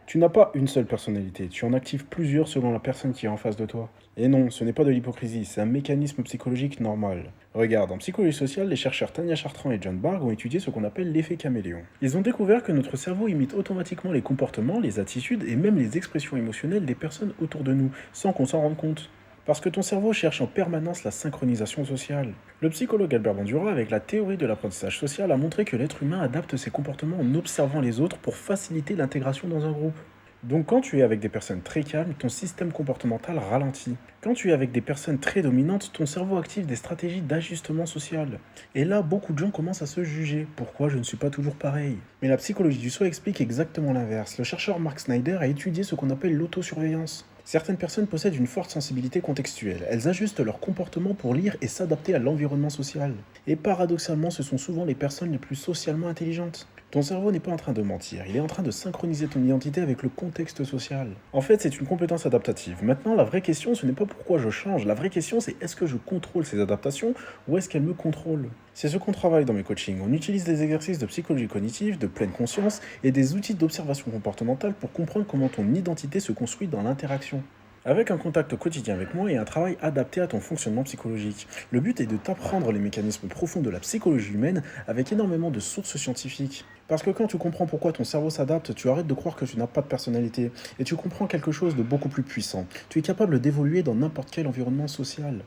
Tu n'as pas une seule personnalité, tu en actives plusieurs selon la personne qui est en face de toi. Et non, ce n'est pas de l'hypocrisie, c'est un mécanisme psychologique normal. Regarde, en psychologie sociale, les chercheurs Tania Chartrand et John Bargh ont étudié ce qu'on appelle l'effet caméléon. Ils ont découvert que notre cerveau imite automatiquement les comportements, les attitudes et même les expressions émotionnelles des personnes autour de nous, sans qu'on s'en rende compte. Parce que ton cerveau cherche en permanence la synchronisation sociale. Le psychologue Albert Bandura, avec la théorie de l'apprentissage social, a montré que l'être humain adapte ses comportements en observant les autres pour faciliter l'intégration dans un groupe. Donc quand tu es avec des personnes très calmes, ton système comportemental ralentit. Quand tu es avec des personnes très dominantes, ton cerveau active des stratégies d'ajustement social. Et là, beaucoup de gens commencent à se juger. Pourquoi je ne suis pas toujours pareil? Mais la psychologie du soi explique exactement l'inverse. Le chercheur Mark Snyder a étudié ce qu'on appelle l'autosurveillance. Certaines personnes possèdent une forte sensibilité contextuelle. Elles ajustent leur comportement pour lire et s'adapter à l'environnement social. Et paradoxalement, ce sont souvent les personnes les plus socialement intelligentes. Ton cerveau n'est pas en train de mentir, il est en train de synchroniser ton identité avec le contexte social. En fait, c'est une compétence adaptative. Maintenant, la vraie question, ce n'est pas pourquoi je change, la vraie question, c'est est-ce que je contrôle ces adaptations ou est-ce qu'elles me contrôlent? C'est ce qu'on travaille dans mes coachings. On utilise des exercices de psychologie cognitive, de pleine conscience et des outils d'observation comportementale pour comprendre comment ton identité se construit dans l'interaction. Avec un contact quotidien avec moi et un travail adapté à ton fonctionnement psychologique. Le but est de t'apprendre les mécanismes profonds de la psychologie humaine avec énormément de sources scientifiques. Parce que quand tu comprends pourquoi ton cerveau s'adapte, tu arrêtes de croire que tu n'as pas de personnalité et tu comprends quelque chose de beaucoup plus puissant. Tu es capable d'évoluer dans n'importe quel environnement social.